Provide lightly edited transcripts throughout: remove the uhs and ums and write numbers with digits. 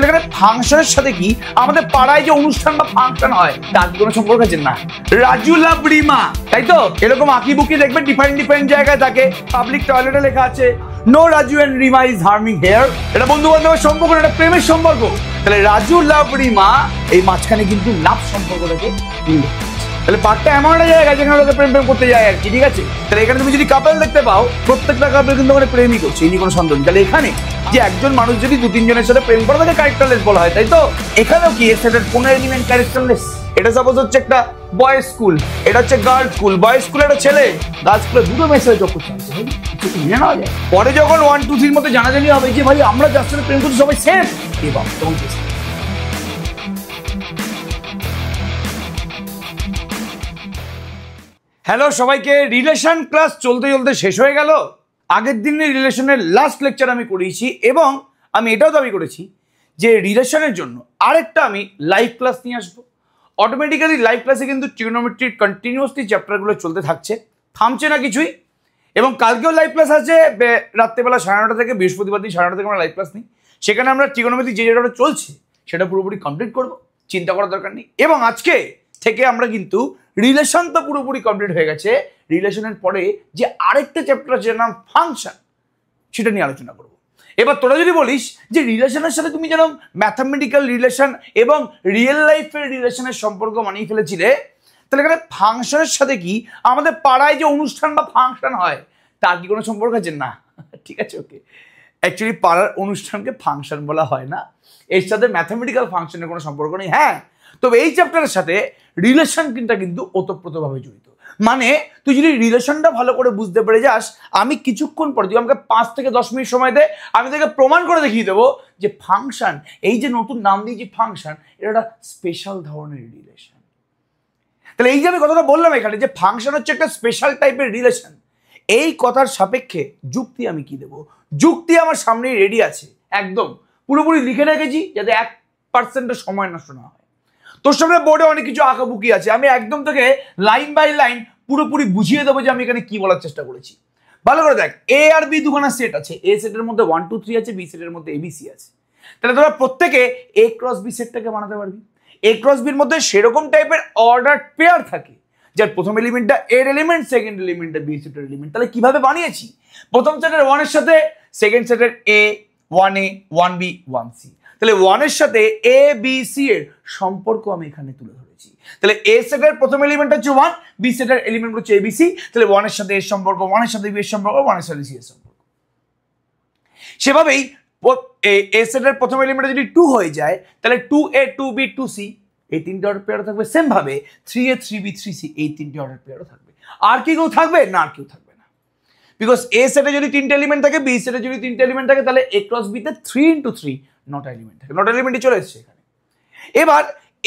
এখানে ফাংশনের সাথে কি আমাদের পাড়ায় যে অনুষ্ঠান বা ফাংশন হয় তার কোনো সম্পর্ক আছে না। রাজু লাভ রিমা, তাই তো? এরকম আঁকিবুকি দেখবেন ডিফারেন্ট জায়গায় থাকে। পাবলিক টয়লেটে লেখা আছে no Raju and Rima is harming here. এটা বন্ধু বান্ধবের সম্পর্ক, এটা প্রেমের সম্পর্ক। তাহলে রাজু লাভ রিমা, এই মাঝখানে কিন্তু লাভ সম্পর্কটাকে উল্লেখ। তাহলে পার্কটা এমন একটা জায়গা যেখানে ওরা প্রেম করতে যায় আর কি, ঠিক আছে? তাহলে এখানে তুমি যদি কাপল দেখতে পাও, প্রত্যেকটা কাপল কিন্তু ওখানে প্রেমই করছে, এই নিয়ে কোনো সন্দেহ নেই। তাহলে এখানে যে একজন মানুষ যদি দু তিনজনের সাথে প্রেম করে তাকে ক্যারেক্টারলেস বলা হয়, তাই তো? এখানেও কি সেটার কোনো এলিমেন্ট ক্যারেক্টারলেস? এটা সাপোজ হচ্ছে একটা বয়েজ স্কুল, এটা হচ্ছে গার্লস স্কুল। বয়েজ স্কুলে একটা ছেলে, গার্লস স্কুলে দুটো মেসেজ যোগ করতে হবে, মেনে নেওয়া যায়। পরে যখন 1 2 3 মধ্যে জানাজানি হবে যে ভাই আমরা যার সাথে প্রেম করছি সবাই সেম, এবং তখন হ্যালো সবাইকে, রিলেশন ক্লাস চলতে চলতে শেষ হয়ে গেল। আগের দিনের রিলেশনের লাস্ট লেকচার আমি করিয়েছি এবং আমি এটাও দাবি করেছি যে রিলেশনের জন্য আরেকটা আমি লাইভ ক্লাস নিয়ে আসবো। অটোমেটিক্যালি লাইভ ক্লাসে কিন্তু ট্রিগোনোমেট্রির কন্টিনিউয়াসলি চ্যাপ্টারগুলো চলতে থাকছে, থামছে না কিছুই। এবং কালকেও লাইভ ক্লাস আছে রাত্রেবেলা 9:30 থেকে, বৃহস্পতিবার দিন 9:30 থেকে আমরা লাইভ ক্লাস নিই। সেখানে আমরা ট্রিগোনোমেট্রি যে যেটা চলছে সেটা পুরোপুরি কমপ্লিট করবো, চিন্তা করার দরকার নেই। এবং আজকে থেকে আমরা কিন্তু রিলেশন তো পুরোপুরি কমপ্লিট হয়ে গেছে, রিলেশনের পরে যে আরেকটা চ্যাপ্টার আছে নাম ফাংশন, সেটা নিয়ে আলোচনা করব। এবার তোরা যদি বলিস যে রিলেশনের সাথে তুমি যেন ম্যাথামেটিক্যাল রিলেশন এবং রিয়েল লাইফের রিলেশনের সম্পর্ক মানিয়ে ফেলেছিলে, তাহলে এখানে ফাংশনের সাথে কি আমাদের পাড়ায় যে অনুষ্ঠান বা ফাংশন হয় তার কি কোনো সম্পর্ক আছে? না, ঠিক আছে, ওকে। অ্যাকচুয়ালি পাড়ার অনুষ্ঠানকে ফাংশন বলা হয় না, এর সাথে ম্যাথামেটিক্যাল ফাংশনের কোনো সম্পর্ক নেই। হ্যাঁ, তবে এই চ্যাপ্টারের সাথে রিলেশন কিন্তু ওতপ্রোতভাবে জড়িত। মানে তুই যদি রিলেশনটা ভালো করে বুঝতে পেরে যাস, আমি কিছুক্ষণ পরে, তুই আমাকে 5 থেকে 10 মিনিট সময় দে, আমি তোকে প্রমাণ করে দেখিয়ে দেবো যে ফাংশন, এই যে নতুন নাম দিয়েছি ফাংশন, এটা একটা স্পেশাল ধরনের রিলেশন। তাহলে এই যে আমি কথাটা বললাম এখানে যে ফাংশন হচ্ছে একটা স্পেশাল টাইপের রিলেশন, এই কথার সাপেক্ষে যুক্তি আমি কি দেবো? যুক্তি আমার সামনেই রেডি আছে, একদম পুরোপুরি লিখে রেখেছি যাতে 1% সময় নষ্ট না হয়। তোর সামনে বোর্ডে অনেক কিছু আঁকাবুকি আছে, আমি একদম তোকে লাইন বাই লাইন পুরোপুরি বুঝিয়ে দেবো যে আমি এখানে কি বলার চেষ্টা করেছি। ভালো করে দেখ, এ আর বি দুখানা সেট আছে, এ সেটের মধ্যে 1 2 3 আছে, বি সেটের মধ্যে এবিসি আছে। তাহলে তোরা প্রত্যেকে এ ক্রস বি সেটটাকে বানাতে পারবি। এ ক্রস বির মধ্যে সেরকম টাইপের অর্ডার পেয়ার থাকে, যার প্রথম এলিমেন্টটা এর এলিমেন্ট, সেকেন্ড এলিমেন্টটা বি সেটের এলিমেন্ট। তাহলে কিভাবে বানিয়েছি? প্রথম সেটের 1 এর সাথে সেকেন্ড সেটের এ 1a 1b 1c, তাহলে 1 এর সাথে এ বি সি এর সম্পর্ক আমি এখানে তুলে ধরেছি। তাহলে এ সেটের প্রথম এলিমেন্ট হচ্ছে 1, বি সেটের এলিমেন্ট হচ্ছে এবিসি। তাহলে 1 এর সাথে এর সম্পর্ক, 1 এর সাথে বি এর সম্পর্ক, 1 এর সাথে সি এর সম্পর্ক। সেভাবেই এ সেটের প্রথম এলিমেন্ট যদি 2 হয়ে যায়, তাহলে 2a 2b 2c এই তিনটে অর্ডার পেয়ারও থাকবে। সেম ভাবে 3a 3b 3c এই তিনটে অর্ডার পেয়ারও থাকবে। আর কি কেউ থাকবে? না, আর কেউ থাকবে না। বিকজ এ সেটে যদি 3টে এলিমেন্ট থাকে, বি সেটে যদি 3টে এলিমেন্ট থাকে, তাহলে এ ক্রস বি তে 3 × 3 নটা এলিমেন্ট থাকে। নটা এলিমেন্টই চলে এসেছে এখানে। এবার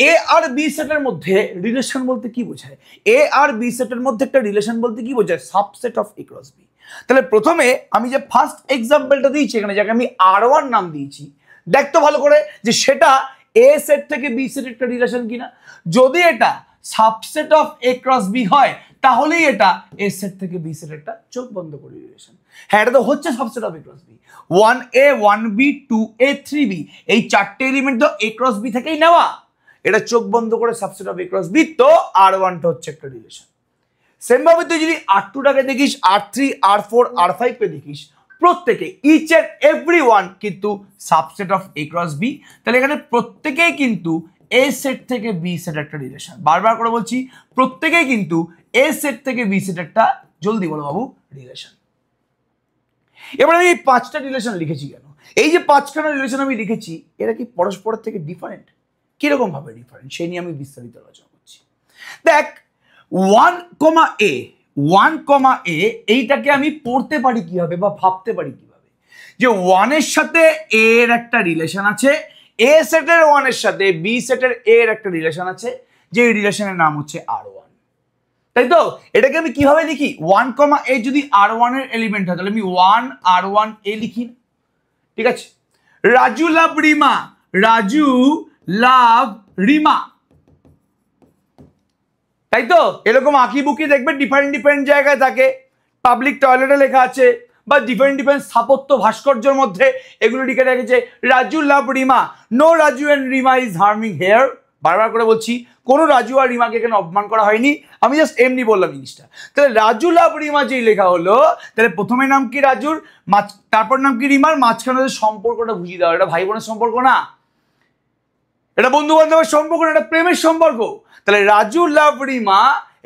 এ আর বি সেটের মধ্যে রিলেশন বলতে কি বোঝায়? এ আর বি সেটের মধ্যে একটা রিলেশন বলতে কি বোঝায়? Subset of A cross B. তাহলে প্রথমে আমি যে ফার্স্ট এক্সাম্পলটা দিয়েছি এখানে, যাকে আমি R1 নাম দিয়েছি, দেখতো ভালো করে যে সেটা এ সেট থেকে বি সেট একটা রিলেশন কিনা। যদি এটা subset of A cross B হয়, তাহলেই এটা এ সেট থেকে বি সেট একটা চোখ বন্ধ করে রিলেশন। হ্যাঁ, এটা তো হচ্ছে subset of A cross B. 1a 1b 2a 3b এই চারটে এলিমেন্ট তো এ ক্রস বি থেকেই নেওয়া, এটা চোখ বন্ধ করে subset of A cross B, তো R1 টা হচ্ছে একটা রিলেশন। সেম ভাবে তুই যদি R2 টাকে দেখিস, R3 R4 R5 কে দেখিস, প্রত্যেকে ইচ এন্ড এভরি ওয়ান কিন্তু subset of A cross B. তাহলে এখানে প্রত্যেকেই কিন্তু এ সেট থেকে বি সেট একটা রিলেশন। বারবার করে বলছি, প্রত্যেকেই কিন্তু এ সেট থেকে বি সেট একটা, জলদি বলো বাবু, রিলেশন। এবার আমি এই 5টা রিলেশন লিখেছি কেন? এই যে 5খানা রিলেশন আমি লিখেছি, এরা কি পরস্পরের থেকে ডিফারেন্ট? কিরকম ভাবে ডিফারেন্ট সেই নিয়ে আমি বিস্তারিত আলোচনা করছি। দেখ, 1,a এইটাকে আমি পড়তে পারি কিভাবে বা ভাবতে পারি কিভাবে? যে 1 এর সাথে a এর একটা রিলেশন আছে, এ সেটের 1 এর সাথে বি সেটের a এর একটা রিলেশন আছে, যে রিলেশনের নাম হচ্ছে R1, তাই তো? এটাকে আমি কিভাবে লিখি? 1,a যদি R1 এর এলিমেন্ট হয়, তাহলে আমি 1 R1a লিখি, ঠিক আছে? রাজু লাভ রিমা, রাজু লাভ রিমা, তাই তো? এরকম আঁকিবুকি দেখবেন ডিফারেন্ট জায়গায় থাকে। পাবলিক টয়লেটে লেখা আছে বা ডিফারেন্ট ডিফারেন্ট স্থাপত্য ভাস্কর্যের মধ্যে এগুলো লিখে রেখেছে Raju love Rima, no Raju and Rima is harming here. বারবার করে বলছি, কোনো রাজু আর রিমাকে এখানে অপমান করা হয়নি, আমি জাস্ট এমনি বললাম জিনিসটা। তাহলে রাজু লাভ রিমা যেই লেখা হলো, তাহলে প্রথমে নাম কি রাজুর, তারপর নাম কি রিমার, মাঝখানে সম্পর্কটা বুঝিয়ে দাও। এটা ভাই বোনের সম্পর্ক না, এটা বন্ধু বান্ধবের সম্পর্ক, এটা প্রেমের সম্পর্ক। তাহলে রাজু লাভ রিমা,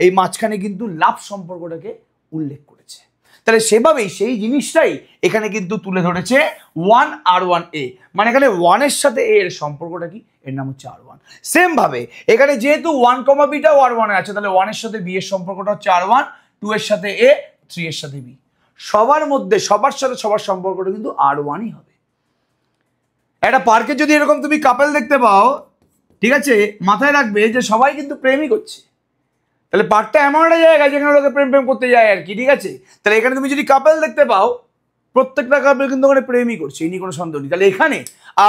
এই মাঝখানে কিন্তু লাভ সম্পর্কটাকে উল্লেখ করেছে। তাহলে সেভাবেই সেই জিনিসটাই এখানে কিন্তু তুলে ধরেছে 1R1A, মানে এখানে 1 এর সাথে A এর সম্পর্কটা কি, এর নাম হচ্ছে R1। সেম ভাবে এখানে যেহেতু 1, B টাও R1 এ আছে, তাহলে 1 এর সাথে B এর সম্পর্কটা হচ্ছে R1, 2 এর সাথে A, 3 এর সাথে B। সবার মধ্যে সবার সাথে সবার সম্পর্কটা কিন্তু R1ই হবে। একটা পার্কে যদি এরকম তুমি কাপল দেখতে পাও, ঠিক আছে, মাথায় রাখবে যে সবাই কিন্তু প্রেমই করছে। তাহলে পার্কটা এমন একটা জায়গা যেখানে লোকে প্রেম করতে যায় আর কি, ঠিক আছে। তাহলে এখানে তুমি যদি কাপল দেখতে পাও, প্রত্যেকটা কাপল কিন্তু ওখানে প্রেমই করছে, এই নিয়ে কোনো সন্দেহ নেই। তাহলে এখানে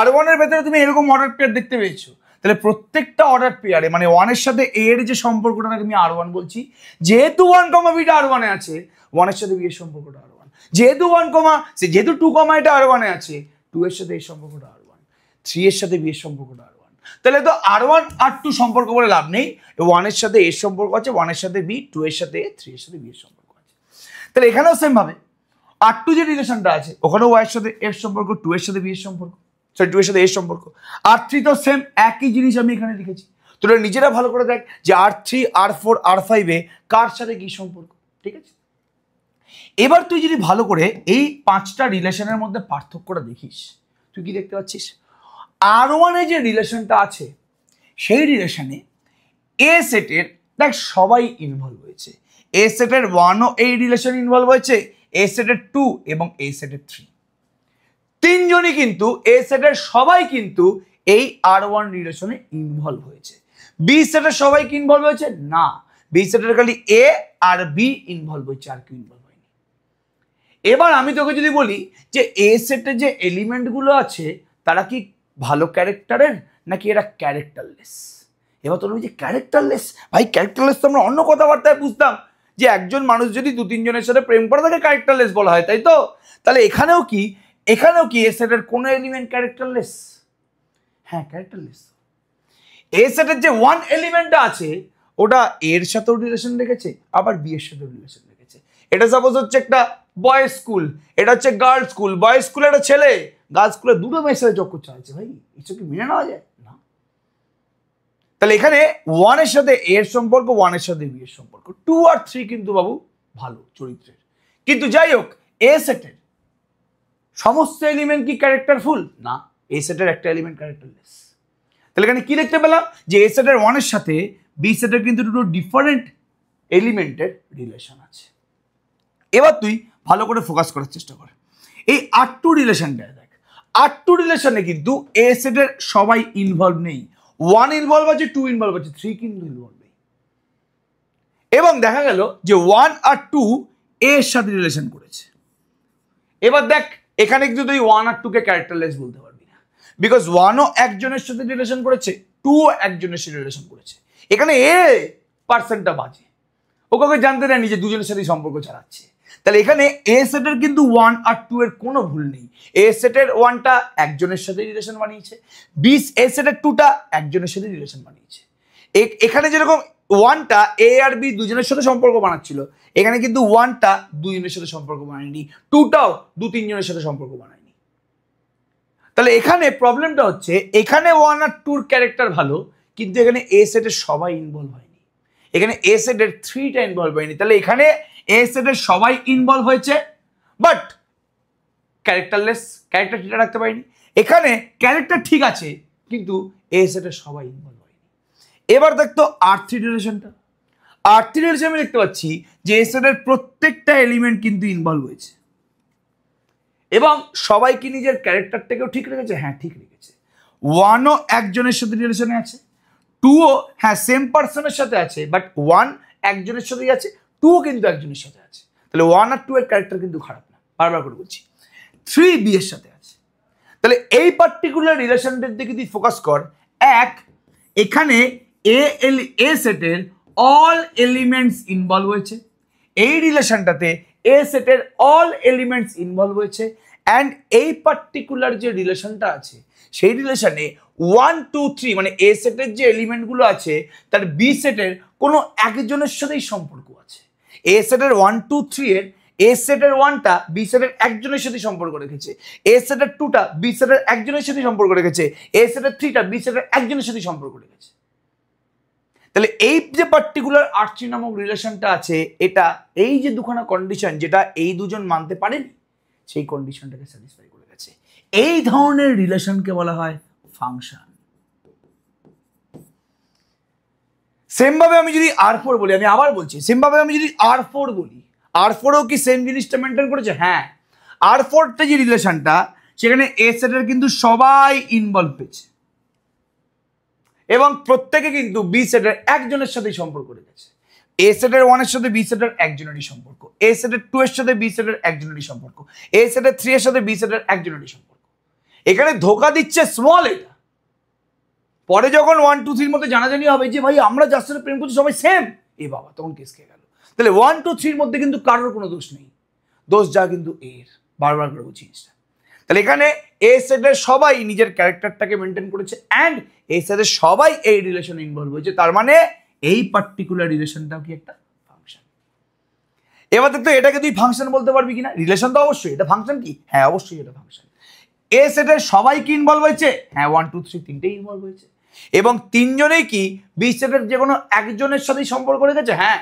R1 এর ভেতরে তুমি এরকম অর্ডার পেয়ার দেখতে পেয়েছো। তাহলে প্রত্যেকটা অর্ডার পেয়ারে মানে 1 এর সাথে A এর যে সম্পর্কটা আমি R1 বলছি, যেহেতু 1, B টা R1 এ আছে, 1 এর সাথে B এর সম্পর্কটা R1। যেহেতু 2, এটা R1 এ আছে, 2 এর সাথে এই সম্পর্কটা R1, 3 এর সাথে B এর সম্পর্কটা R1। তাহলে তো R1 R2 সম্পর্ক বলে লাভ নেই, 1 এর সাথে A এর সম্পর্ক আছে, 1 এর সাথে B, 2 এর সাথে A, 3 এর সাথে B এর সম্পর্ক আছে। তাহলে এখানেও সেম ভাবে R2 যে রিলেশনটা আছে, ওখানেও Y এর সাথে A এর সম্পর্ক, 2 এর সাথে B এর সম্পর্ক, সরি 2 এর সাথে A এর সম্পর্ক। R3 তো সেম একই জিনিস আমি এখানে লিখেছি। তোরা নিজেরা ভালো করে দেখ যে R3, R4, R5 এ কার সাথে কি সম্পর্ক, ঠিক আছে। এবার তুই যদি ভালো করে এই 5টা রিলেশনের মধ্যে পার্থক্যটা দেখিস, তুই কি দেখতে পাচ্ছিস? R1 এ যে রিলেশনটা আছে, সেই রিলেশনে A সেটের দেখ সবাই ইনভলভ হয়েছে। A সেটের 1ও এই রিলেশন ইনভলভ হয়েছে, A সেটের 2 এবং A সেটের 3, তিনজনই কিন্তু A সেটের সবাই কিন্তু এই R1 রিলেশনে ইনভলভ হয়েছে। B সেটের সবাই কি ইনভলভ হয়েছে? না, B সেটের খালি A আর B ইনভলভ হয়েছে, আর কি ইনভলভ হয়নি। এবার আমি তোকে যদি বলি যে A সেটের যে এলিমেন্টগুলো আছে তারা কি ভালো ক্যারেক্টারের নাকি এরা ক্যারেক্টারলেস? এবার তোর যে ক্যারেক্টারলেস, ভাই ক্যারেক্টারলেস তো আমরা অন্য কথাবার্তায় বুঝতাম যে একজন মানুষ যদি 2-3 জনের সাথে প্রেম করে তাকে ক্যারেক্টারলেস বলা হয়, তাই তো? তাহলে এখানেও কি A সেটের কোনো এলিমেন্ট ক্যারেক্টারলেস? হ্যাঁ, ক্যারেক্টারলেস। A সেটের যে 1 এলিমেন্টটা আছে ওটা এর সাথেও রিলেশন রেখেছে, আবার বি এর সাথেও রিলেশন রেখেছে। এটা সাপোজ হচ্ছে একটা বয়েজ স্কুল, এটা হচ্ছে গার্লস স্কুল। বয়েজ স্কুলে একটা ছেলে, গার্লস স্কুলে দুটো মেয়ের সাথে যোগ করতে হয়েছে, ভাই এসব কি মেনে নেওয়া যায় না? তাহলে এখানে 1 এর সাথে A এর সম্পর্ক, 1 এর সাথে B এর সম্পর্ক, 2 আর 3 কিন্তু বাবু ভালো চরিত্রের। কিন্তু যাই হোক, A সেটের সমস্ত এলিমেন্ট কি ক্যারেক্টারফুল? না, A সেটের একটা এলিমেন্ট ক্যারেক্টারলেস। তাহলে এখানে কি দেখতে পেলাম যে A সেটের 1 এর সাথে B সেটের কিন্তু দুটো ডিফারেন্ট এলিমেন্টের রিলেশন আছে। এবার তুই ভালো করে ফোকাস করার চেষ্টা কর এই R2 রিলেশনটা। দেখ R2 রিলেশনে কিন্তু A সেটের সবাই ইনভলভ নেই, 1 ইনভলভ আছে, 2 ইনভলভ আছে, 3 কিন্তু ইনভলভ নেই। এবং দেখা গেল যে 1 আর 2 A এর সাথে রিলেশন করেছে। এবার দেখ এখানে কিন্তু তুই 1 আর 2 কে ক্যারেক্টারলেস বলতে পারবি না, বিকজ 1ও একজনের সাথে রিলেশন করেছে, 2ও একজনের সাথে রিলেশন করেছে। এখানে A পার্সেন্টটা বাজে, ও কাউকে জানতে দেয়নি যে দুজনের সাথে সম্পর্ক চালাচ্ছে। তাহলে এখানে A সেটের কিন্তু 1 আর 2 এর কোনো ভুল নেই। A সেটের 1টা একজনের সাথে রিলেশন বানিয়েছে, A সেটের 2টা একজনের সাথে রিলেশন বানিয়েছে। এখানে যেরকম 1টা A আর B দুজনের সাথে সম্পর্ক বানাচ্ছিল, এখানে কিন্তু 1টা দুজনের সাথে সম্পর্ক বানায়নি, 2টাও 2-3 জনের সাথে সম্পর্ক বানায়নি। তাহলে এখানে প্রবলেমটা হচ্ছে এখানে 1 আর 2 ক্যারেক্টার ভালো, কিন্তু এখানে A সেটের সবাই ইনভলভ হয়নি, এখানে A সেটের 3টা ইনভলভ হয়নি। তাহলে এখানে A সেটের সবাই ইনভলভ হয়েছে বাট ক্যারেক্টারলেস, ক্যারেক্টার ঠিক রাখতে পারিনি। এখানে ক্যারেক্টার ঠিক আছে কিন্তু A সেটের সবাই ইনভলভ হয়নি। এবার দেখতো R3 রিলেশনটা। R3 রিলেশন আমি দেখতে পাচ্ছি যে A সেটের প্রত্যেকটা এলিমেন্ট কিন্তু ইনভলভ হয়েছে এবং সবাই কি নিজের ক্যারেক্টারটাকেও ঠিক রেখেছে? হ্যাঁ, ঠিক রেখেছে। 1ও একজনের সাথে রিলেশনে আছে, 2ও হ্যাঁ সেম পার্সনের সাথে আছে, বাট 1 একজনের সাথেই আছে, 2ও কিন্তু একজনের সাথে আছে। তাহলে 1 আর 2 এর ক্যারেক্টার কিন্তু খারাপ না, বারবার করে বলছি। 3 B এর সাথে আছে। তাহলে এই পার্টিকুলার রিলেশনটার দিকে তুই ফোকাস কর। এখানে A সেটের অল এলিমেন্টস ইনভলভ হয়েছে, এই রিলেশনটাতে এ সেটের অল এলিমেন্টস ইনভলভ হয়েছে অ্যান্ড এই পার্টিকুলার যে রিলেশনটা আছে সেই রিলেশনে 1 2 3 মানে এ সেটের যে এলিমেন্টগুলো আছে তার বি সেটের কোনো একজনের সাথেই সম্পর্ক আছে। এ সেটের 1 2 3 এর এ সেটের 1টা বি সেটের একজনের সাথে সম্পর্ক রেখেছে, এ সেটের 2টা বি সেটের একজনের সাথে সম্পর্ক রেখেছে, এ সেটের 3টা বি সেটের একজনের সাথে সম্পর্ক রেখেছে। তাহলে এই যে পার্টিকুলার R3 নামক রিলেশনটা আছে এটা এই যে দুখানা কন্ডিশন যেটা এই দুজন মানতে পারেনি সেই কন্ডিশনটাকে স্যাটিসফাই করে গেছে। এই ধরনের রিলেশনকে বলা হয় ফাংশন। সেম ভাবে আমি যদি R4 বলি, আমি আবার বলছি সেম ভাবে আমি যদি R4 বলি, R4ও কি সেম জিনিসটা মেনটেন করেছে? হ্যাঁ, R4টা যে রিলেশনটা সেখানে এ সেটের কিন্তু সবাই ইনভলভ হয়েছে এবং প্রত্যেকে কিন্তু বি সেটের একজনের সাথে সম্পর্ক রেখেছে। এ সেটের 1 এর সাথে বি সেটের একজনেরই সম্পর্ক, এ সেটের 2 এর সাথে বি সেটের একজনেরই সম্পর্ক, এ সেটের 3 এর সাথে বি সেটের একজনেরই সম্পর্ক। এখানে ধোকা দিচ্ছে স্মল এটা। পরে যখন 1 2 3 এর মধ্যে জানাজানি হবে যে ভাই আমরা যার সাথে প্রেম করছি সবাই সেম, এ বাবা তখন কেস খেয়ে গেল। তাহলে 1 2 3 এর মধ্যে কিন্তু কারোর কোনো দোষ নেই, দোষ যা কিন্তু এর। বারবার করে বলছি জিনিসটা। তাহলে এখানে এ সেটের সবাই নিজের ক্যারেক্টারটাকে মেনটেন করেছে অ্যান্ড এ সেটের সবাই এই রিলেশনে ইনভলভ হয়েছে, তার মানে এই পার্টিকুলার রিলেশনটাও কি একটা ফাংশন। এবার তো এটাকে তুই ফাংশন বলতে পারবি কিনা? রিলেশন তো অবশ্যই, এটা ফাংশন কি? হ্যাঁ অবশ্যই এটা ফাংশন। এ সেটের সবাই কি ইনভলভ হয়েছে? হ্যাঁ 1 2 3 তিনটেই ইনভলভ হয়েছে এবং তিনজনেই কি বি সেটের যে কোনো একজনের সাথেই সম্পর্ক রেখেছে? হ্যাঁ,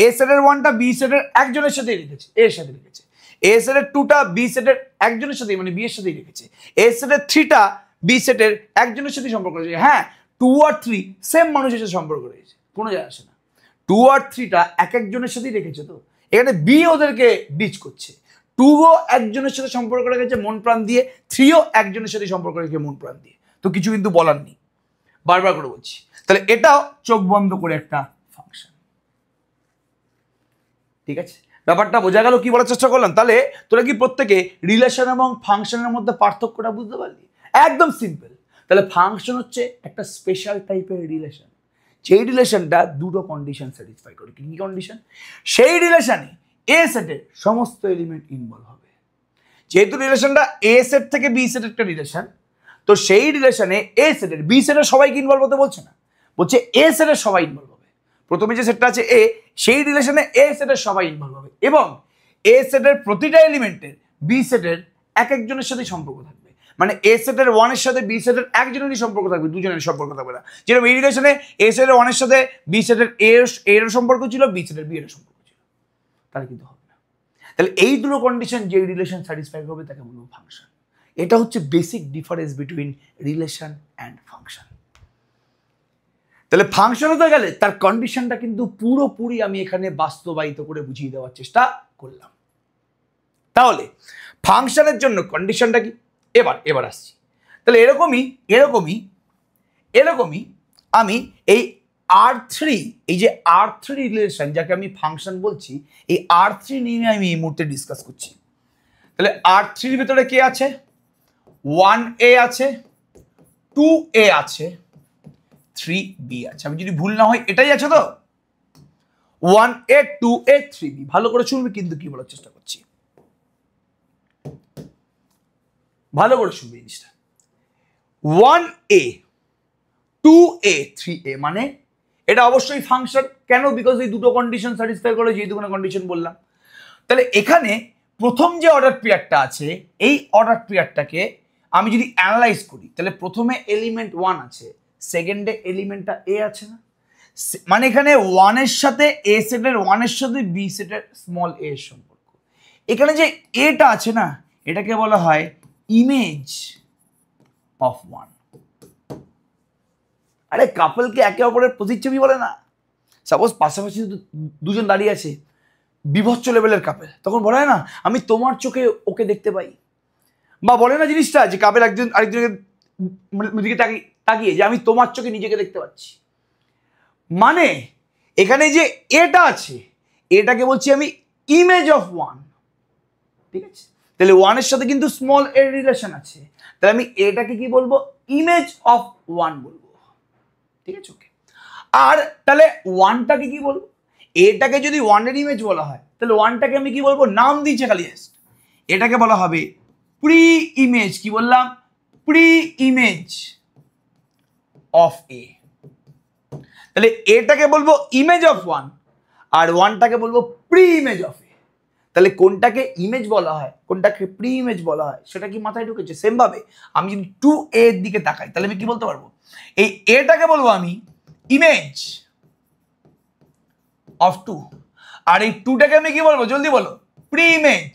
এ সেটের 1টা বি সেটের একজনের সাথেই রেখেছে, এর সাথে রেখেছে। এ সেটের 2টা বি সেটের একজনের সাথে মানে বি এর সাথেই রেখেছে। এ সেটের 3টা বি সেটের একজনের সাথে সম্পর্ক রয়েছে। হ্যাঁ 2 আর 3 সেম মানুষের সাথে সম্পর্ক রয়েছে, কোনো যায় আসে না। 2 আর 3টা এক একজনের সাথেই রেখেছে। তো এখানে বি ওদেরকে বিচ করছে। 2ও একজনের সাথে সম্পর্ক রেখেছে মন প্রাণ দিয়ে, 3ও একজনের সাথে সম্পর্ক রেখেছে মন প্রাণ দিয়ে। তো কিছু কিন্তু বলার নেই, বারবার করে বলছি। তাহলে এটাও চোখ বন্ধ করে একটা ফাংশন। ঠিক আছে, ব্যাপারটা বোঝা গেল? কি বলার চেষ্টা করলাম? তাহলে তোরা কি প্রত্যেকে রিলেশন এবং ফাংশনের মধ্যে পার্থক্যটা বুঝতে পারলি? একদম সিম্পল। তাহলে ফাংশন হচ্ছে একটা স্পেশাল টাইপের রিলেশন, যেই রিলেশনটা দুটো কন্ডিশন স্যাটিসফাই করে। কি কন্ডিশন? সেই রিলেশনে এ সেটের সমস্ত এলিমেন্ট ইনভলভ হবে। যেহেতু রিলেশনটা এ সেট থেকে বি সেটের একটা রিলেশন, তো সেই রিলেশনে এ সেটের বি সেটের সবাইকে ইনভলভ হতে বলছে না, বলছে এ সেটের সবাই ইনভলভ হবে। প্রথমে যে সেটটা আছে এ, সেই রিলেশনে এ সেটের সবাই ইনভলভ হবে এবং এ সেটের প্রতিটা এলিমেন্টের বি সেটের এক একজনের সাথে সম্পর্ক থাকবে। মানে এ সেটের 1 এর সাথে বি সেটের একজনেরই সম্পর্ক থাকবে, দুজনের সম্পর্ক থাকবে না। যেরকম এই রিলেশনে এ সেটের 1 এর সাথে বি সেটের এর সম্পর্ক ছিল, বি সেটের বি এর সম্পর্ক ছিল, তাহলে কিন্তু হবে না। তাহলে এই দুটো কন্ডিশন যে রিলেশন স্যাটিসফাই হবে তাকে বলবো ফাংশন। এটা হচ্ছে basic difference between relation and function. তাহলে ফাংশন হতে গেলে তার কন্ডিশনটা কিন্তু পুরোপুরি আমি এখানে বাস্তবায়িত করে বুঝিয়ে দেওয়ার চেষ্টা করলাম। তাহলে ফাংশনের জন্য কন্ডিশনটা কি? এবার আসছি। তাহলে এরকমই আমি এই R3, এই যে R3 রিলেশন যাকে আমি ফাংশন বলছি, এই R3 নিয়ে আমি এই মুহূর্তে ডিসকাস করছি। তাহলে R3 এর ভিতরে কে আছে? 1A আছে, 2A আছে, 3B আছে। আমি যদি ভুল না হয় এটাই আছে তো, 1A 2A 3B। ভালো করে শুনবি কিন্তু কি বলার চেষ্টা করছি, ভালো করে শুনবি জিনিসটা। 1A 2A 3A মানে এটা অবশ্যই ফাংশন। কেন? বিকজ এই দুটো কন্ডিশন স্যাটিসফাই করে, যেই দুটো কন্ডিশন বললাম। তাহলে এখানে প্রথম যে অর্ডার পেয়ারটা আছে, এই অর্ডার পেয়ারটাকে আমি যদি অ্যানালাইজ করি, তাহলে প্রথমে এলিমেন্ট 1 আছে, সেকেন্ডে এলিমেন্টটা এ আছে না, মানে এখানে 1 এর সাথে এ সেটের 1 এর সাথে বি সেটের স্মল এ এর সম্পর্ক। এখানে যে এটা আছে না, এটাকে বলা হয় ইমেজ অফ 1। আরে কাপলকে একে অপরের প্রতিচ্ছবি বলে না। সাপোজ পাশাপাশি দুজন দাঁড়িয়ে আছে, বিভৎস লেভেলের কাপেল, তখন বলে না আমি তোমার চোখে ওকে দেখতে পাই, বা বলে না জিনিসটা যে কাপেল একজন আরেকজনকে তাকিয়ে যে আমি তোমার চোখে নিজেকে দেখতে পাচ্ছি। মানে এখানে যে এটা আছে, এটাকে বলছি আমি ইমেজ অফ 1। ঠিক আছে, তাহলে 1 এর সাথে কিন্তু স্মল এর রিলেশন আছে, তাহলে আমি এটাকে কি বলবো? ইমেজ অফ 1 বলবো। ঠিক আছে, ওকে। আর তাহলে 1টাকে কি বলবো? এটাকে যদি ওয়ানের ইমেজ বলা হয় তাহলে ওয়ানটাকে আমি কি বলবো, নাম দিয়েছে খালি জাস্ট, এটাকে বলা হবে প্রি ইমেজ, কি বললাম, প্রি ইমেজ অফ এ। তাহলে এটাকে বলবো ইমেজ অফ ওয়ান আর ওয়ানটাকে বলবো প্রি ইমেজ অফ এ। তাহলে কোনটাকে ইমেজ বলা হয় কোনটাকে প্রি ইমেজ বলা হয় সেটা কি মাথায় ঢুকেছে? সেম ভাবে আমি যদি 2a এর দিকে তাকাই তাহলে আমি কি বলতে পারবো, এই এটাকে বলবো আমি ইমেজ অফ 2 আর এই 2টাকে আমি কি বলবো, জলদি বলো, pre image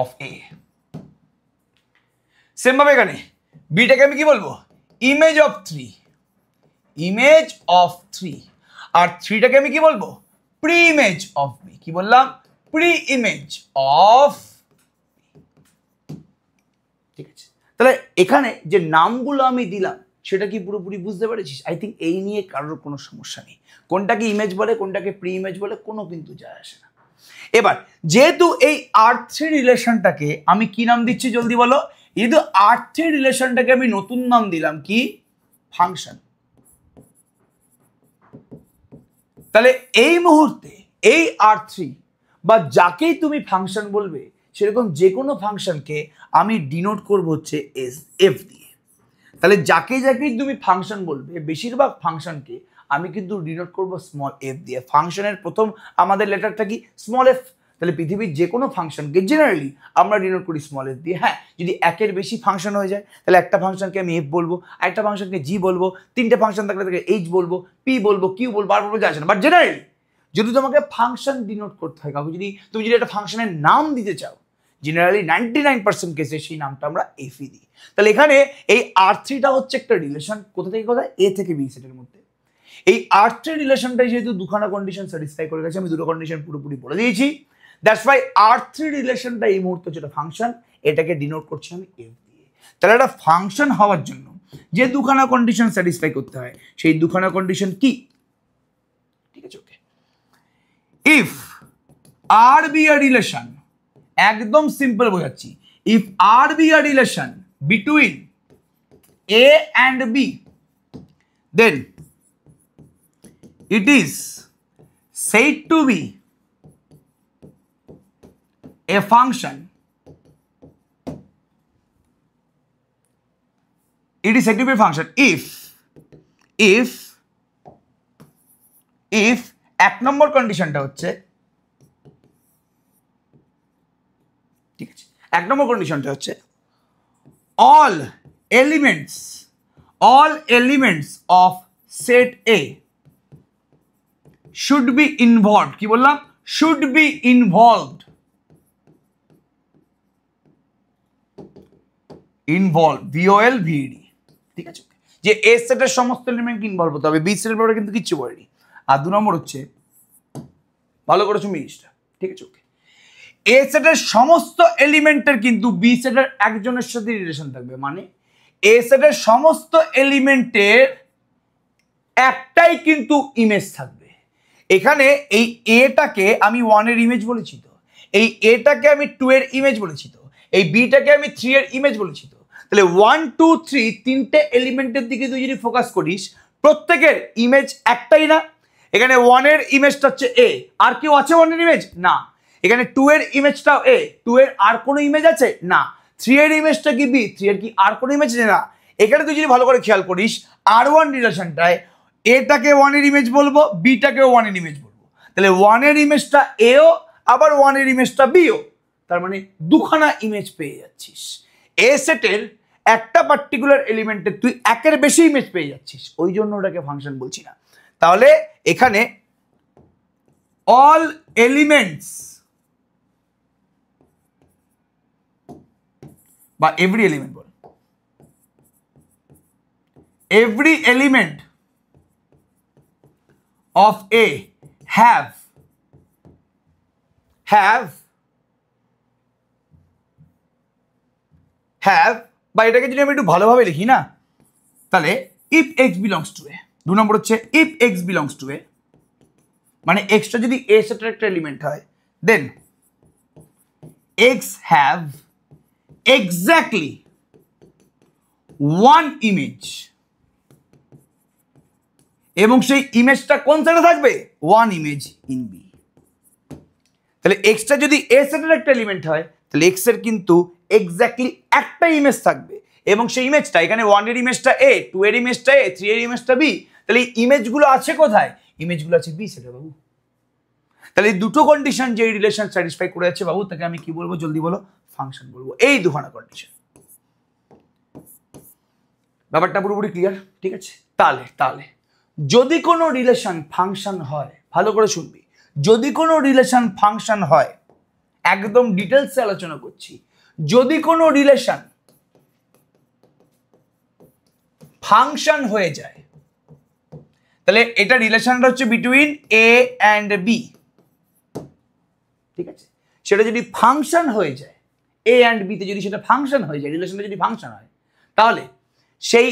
of A. Same ভাবে এখানে বিটাকে আমি কি বলবো, ইমেজ অফ 3, ইমেজ অফ 3, আর 3টাকে আমি কি বলবো, প্রি ইমেজ অফ বি। কি বললাম, প্রি ইমেজ অফ। ঠিক আছে, তাহলে এখানে যে নামগুলো আমি দিলাম সেটা কি পুরোপুরি বুঝতে পেরেছিস? আই থিঙ্ক এই নিয়ে কারোর কোনো সমস্যা নেই। কোনটাকে ইমেজ বলে কোনটাকে প্রি ইমেজ বলে কোনো কিন্তু যায় আসে না। এবার যেহেতু এই R3 রিলেশনটাকে আমি কি নাম দিচ্ছি জলদি বলো, যেহেতু R3 রিলেশনটাকে আমি নতুন নাম দিলাম কি, ফাংশন। তাহলে এই মুহূর্তে এই R3 বা যাকেই তুমি ফাংশন বলবে সেরকম যে কোনো ফাংশনকে আমি ডিনোট করব হচ্ছে এফ দিয়ে। তাহলে যাকে যাকেই তুমি ফাংশন বলবে বেশিরভাগ ফাংশনকে আমি কিন্তু ডিনোট করব স্মল এফ দিয়ে। ফাংশনের প্রথম আমাদের লেটারটা কি, স্মল এফ। তাহলে পৃথিবীর যে কোনো ফাংশনকে জেনারেলি আমরা ডিনোট করি স্মল এফ দিয়ে। হ্যাঁ, যদি একের বেশি ফাংশন হয়ে যায় তাহলে একটা ফাংশনকে আমি এফ বলবো, আরেকটা ফাংশনকে জি বলবো, তিনটে ফাংশন থাকলে তাকে এইচ বলবো, পি বলবো, কিউ বলবো, আর বলবো যায় না। বাট জেনারেলি যদি তোমাকে ফাংশন ডিনোট করতে হয়, কাউকে যদি তুমি যদি একটা ফাংশনের নাম দিতে চাও, জেনারেলি 99% কেসে সেই নামটা আমরা এফই দিই। তাহলে এখানে এই R3টা হচ্ছে একটা রিলেশন, কোথা থেকে কোথায়, এ থেকে বি সেটের মধ্যে। এই R3 রিলেশনটাই যেহেতু দুখানা কন্ডিশন স্যাটিসফাই করে গেছে, আমি দুটো কন্ডিশন পুরোপুরি বলে দিয়েছি, দ্যাটস ওয়াই R3 রিলেশনটা এই মুহূর্তে যেটা ফাংশন, এটাকে ডিনোট করছি আমি এফ দিয়ে। তাহলে একটা ফাংশন হওয়ার জন্য যে দুখানা কন্ডিশন স্যাটিসফাই করতে হয় সেই দুখানা কন্ডিশন কি, ঠিক আছে? Okay, if R be a relation, একদম সিম্পল বোঝাচ্ছি, if R be a relation between A and B, then it is said to be a function. It is said to be a function if এক নম্বর কন্ডিশনটা হচ্ছে, ঠিক আছে, এক নম্বর কন্ডিশনটা হচ্ছে all elements of set A should be involved। কি বললাম, should be involved, VOLVED। ঠিক আছে, যে A সেটের সমস্ত এলিমেন্ট ইনভলভ হতে হবে, বি সেটের ব্যাপারে কিন্তু কিচ্ছু বলেনি। আর দু নম্বর হচ্ছে, ভালো করেছো মিনিসটা, ঠিক আছে? ওকে, এ সেটের সমস্ত এলিমেন্টের কিন্তু বি সেটের একজনের সাথে রিলেশন থাকবে, মানে এ সেটের সমস্ত এলিমেন্টের একটাই কিন্তু ইমেজ থাকবে। এখানে এই এটাকে আমি 1 এর ইমেজ বলেছি তো, এই এটাকে আমি 2 এর ইমেজ বলেছি তো, এই বিটাকে আমি 3 এর ইমেজ বলেছি তো। তাহলে 1 2 3 তিনটে এলিমেন্টের দিকে তুই যদি ফোকাস করিস প্রত্যেকের ইমেজ একটাই না। এখানে 1 এর ইমেজটা হচ্ছে এ, আর কেউ আছে 1 এর ইমেজ না। এখানে 2 এর ইমেজটাও এ, 2 এর আর কোনো ইমেজ আছে না। 3 এর ইমেজটা কি বি, 3 এর কি আর কোনো ইমেজ আছে না। এখানে তুই যদি ভালো করে খেয়াল করিস R1 রিলেশনটায় এটাকে 1 এর ইমেজ বলবো, বিটাকেও 1 এর ইমেজ বলবো। তাহলে 1 এর ইমেজটা এও আবার 1 এর ইমেজটা বিও, তার মানে দুখানা ইমেজ পেয়ে যাচ্ছিস। এ সেটের একটা পার্টিকুলার এলিমেন্টের তুই একের বেশি ইমেজ পেয়ে যাচ্ছিস, ওই জন্য ওটাকে ফাংশন বলছি না। তাহলে এখানে অল এলিমেন্টস বা every element ball, every element of A have বা এটাকে যদি আমি একটু ভালোভাবে লিখি না, তাহলে if x belongs to A, দু নম্বর হচ্ছে if x belongs to A, মানে xটা যদি A সেটের একটা এলিমেন্ট হয়, then x have exactly one image এবং সেই ইমেজটা কোন সেটে থাকবে, ওয়ান ইমেজ ইন বি। তাহলে এক্সটা যদি এ সেটের একটা এলিমেন্ট হয় তাহলে এক্স এর কিন্তু এক্স্যাক্টলি একটা ইমেজ থাকবে এবং সেই ইমেজটা এখানে 1 এর ইমেজটা এ, 2 এর ইমেজটা এ, 3 এর ইমেজটা বি। তাহলে এই ইমেজগুলো আছে কোথায়, ইমেজগুলো আছে বি সেটে বাবু। তাহলে এই দুটো কন্ডিশন যে রিলেশন স্যাটিসফাই করে যাচ্ছে বাবু তাকে আমি কি বলবো, জলদি বলো, ফাংশন বলবো। এই দুখানা কন্ডিশন, ব্যাপারটা পুরোপুরি ক্লিয়ার? ঠিক আছে, তাহলে যদি কোনো রিলেশন ফাংশন হয়, ভালো করে শুনবি, যদি কোনো রিলেশন ফাংশন হয়, একদম ডিটেলসে আলোচনা করছি, যদি কোনো রিলেশন ফাংশন হয়ে যায় তাহলে এটা রিলেশনটা হচ্ছে বিটুইন এ অ্যান্ড বি। ঠিক আছে, সেটা যদি ফাংশন হয়ে যায়, এ অ্যান্ড বিতে যদি সেটা ফাংশন হয়ে যায়, রিলেশনটা যদি ফাংশন হয়, তাহলে সেই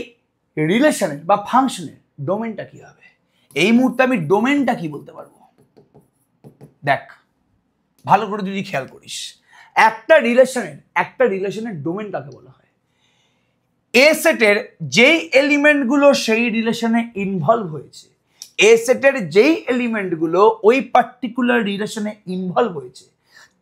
রিলেশনের বা ফাংশনের ডোমেনটা কি হবে? এই মুহূর্তে আমি ডোমেনটা কি বলতে পারবো, দেখ ভালো করে যদি খেয়াল করিস, একটা রিলেশনের ডোমেন কাকে বলা হয়? এ সেটের যেই এলিমেন্টগুলো সেই রিলেশনে ইনভলভ হয়েছে, এ সেটের যেই এলিমেন্টগুলো ওই পার্টিকুলার রিলেশনে ইনভলভ হয়েছে,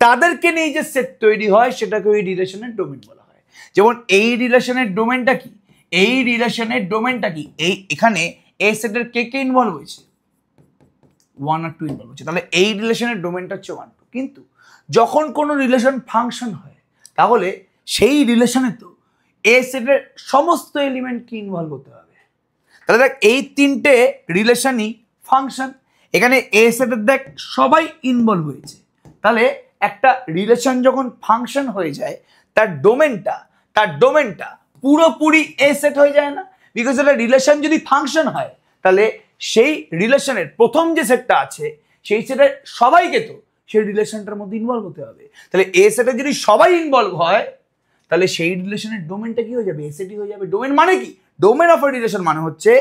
তাদেরকে নিয়ে যে সেট তৈরি হয় সেটাকে ওই রিলেশনের ডোমেন বলা হয়। যেমন এই রিলেশনের ডোমেনটা কি, এই রিলেশনের ডোমেনটা কি, এই এখানে এ সেটের কে কে ইনভলভ হয়েছে, 1 আর 2 ইনভলভ হয়েছে, তাহলে এই রিলেশনের ডোমেনটা হচ্ছে 1 2। কিন্তু যখন কোনো রিলেশন ফাংশন হয় তাহলে সেই রিলেশনে তো এ সেটের সমস্ত এলিমেন্টকে ইনভলভ হতে হবে। তাহলে দেখ এই তিনটে রিলেশনই ফাংশন, এখানে এ সেটের দেখ সবাই ইনভলভ হয়েছে। তাহলে একটা রিলেশন যখন ফাংশন হয়ে যায় তার ডোমেনটা পুরোপুরি এ সেট হয়ে যায় না? বিকজ একটা রিলেশন যদি ফাংশন হয় তাহলে সেই রিলেশনের প্রথম যে সেটটা আছে সেই সেটের সবাইকে তো সেই রিলেশনটার মধ্যে ইনভলভ হতে হবে। তাহলে এ সেটে যদি সবাই ইনভলভ হয় তাহলে সেই রিলেশনের ডোমেনটা কি হয়ে যাবে, এ সেটই হয়ে যাবে। ডোমেন মানে কি, ডোমেন অফ এ রিলেশন মানে হচ্ছে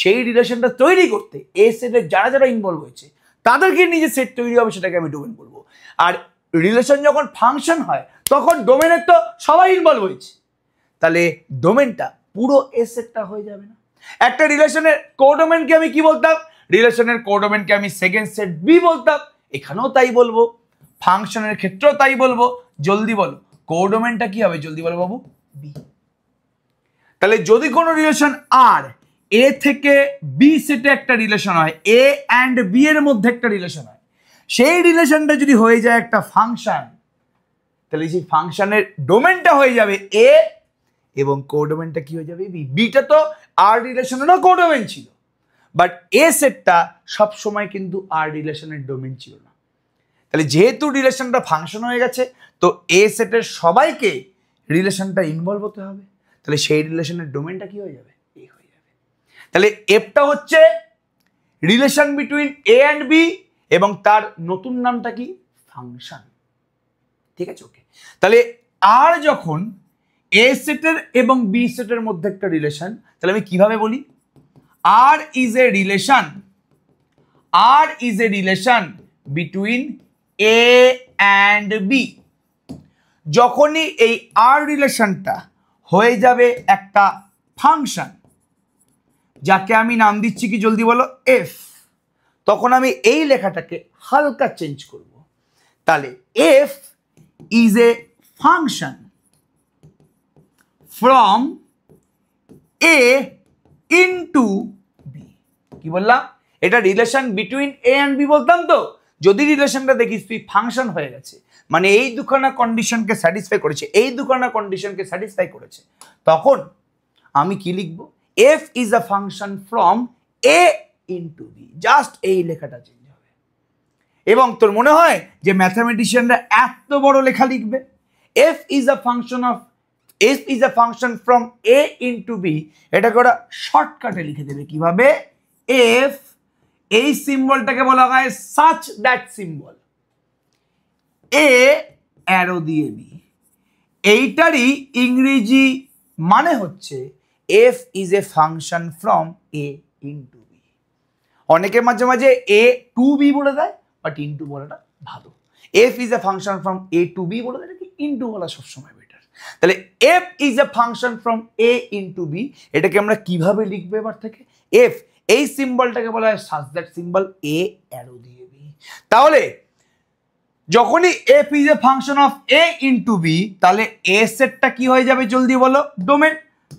সেই রিলেশনটা তৈরি করতে এ সেটে যারা যারা ইনভলভ হয়েছে তাদেরকে নিজে সেট তৈরি হবে, সেটাকে আমি ডোমেন বলবো। আর রিলেশন যখন ফাংশন হয় তখন ডোমেনের তো সবাই ইনভলভ হয়েছে, তাহলে ডোমেনটা পুরো এ সেটটা হয়ে যাবে না? একটা রিলেশনের কোডোমেনকে আমি কি বলতাম, রিলেশনের কোডোমেনকে আমি সেকেন্ড সেট বি বলতাম, এখানেও তাই বলবো, ফাংশনের ক্ষেত্রেও তাই বলবো। জলদি বলো কোডোমেনটা কি হবে, জলদি বলো বাবু, বি। তাহলে যদি কোনো রিলেশন আর এ থেকে বি সেটে একটা রিলেশন হয়, এ অ্যান্ড বি এর মধ্যে একটা রিলেশন হয়, সেই রিলেশনটা যদি হয়ে যায় একটা ফাংশন, তাহলে সেই ফাংশনের ডোমেনটা হয়ে যাবে এ এবং কোডোমেনটা কি হয়ে যাবে, বি। বিটা তো আর রিলেশনেরও কোডোমেন ছিল, বাট এ সেটটা সব সময় কিন্তু আর রিলেশনের ডোমেন ছিল না। তাহলে যেহেতু রিলেশনটা ফাংশন হয়ে গেছে তো এ সেটের সবাইকে রিলেশনটা ইনভলভ হতে হবে, তাহলে সেই রিলেশনের ডোমেনটা কি হয়ে যাবে, এ হয়ে যাবে। তাহলে এফটা হচ্ছে relation between A and B এবং তার নতুন নামটা কি, ফাংশন। ঠিক আছে, ওকে। তাহলে আর যখন এ সেটের এবং বি সেটের মধ্যে একটা রিলেশন, তাহলে আমি কিভাবে বলি, R is a relation between A and B. যখনই এই আর রিলেশনটা হয়ে যাবে একটা ফাংশন যাকে আমি নাম দিচ্ছি কি, জলদি বলো, এফ, তখন আমি এই লেখাটাকে হালকা চেঞ্জ করব। তাহলে F is a function from A into B. কি বললাম, এটা relation between A and B বলতাম তো। যদি রিলেশনটা দেখিস তুই ফাংশন হয়ে গেছে, মানে এই দুখানা কন্ডিশনকে স্যাটিসফাই করেছে, তখন আমি কি লিখবো, f is a function from A into B. Just এই লেখাটা চেঞ্জ হবে। এবং তোর মনে হয় যে ম্যাথামেটিশিয়ানরা এত বড় লেখা লিখবে, f is a function from A into B, এটাকে ওরা শর্টকাটে লিখে দেবে। কিভাবে, এফ, এই সিম্বলটাকে বলা হয় such that symbol, A arrow দিয়ে বি, এইটারই ইংরেজি মানে হচ্ছে f is a function from A into B. অনেকে মাঝে মাঝে এ টু বি বলে দেয়, বাট ইনটু বলাটা ভালো। F is a function from A to B বলে দেয়, কি ইনটু বলা সবসময় বেটার। তাহলে F is a function from A into B, এটাকে আমরা কিভাবে লিখবো এবার থেকে, এফ এই সিম্বলটাকে বলা হয় such that symbol A arrow দিয়ে বি। তাহলে যখনই F is a function of A into B, তাহলে এ সেটটা কি হয়ে যাবে জলদি বলো? ডোমেন।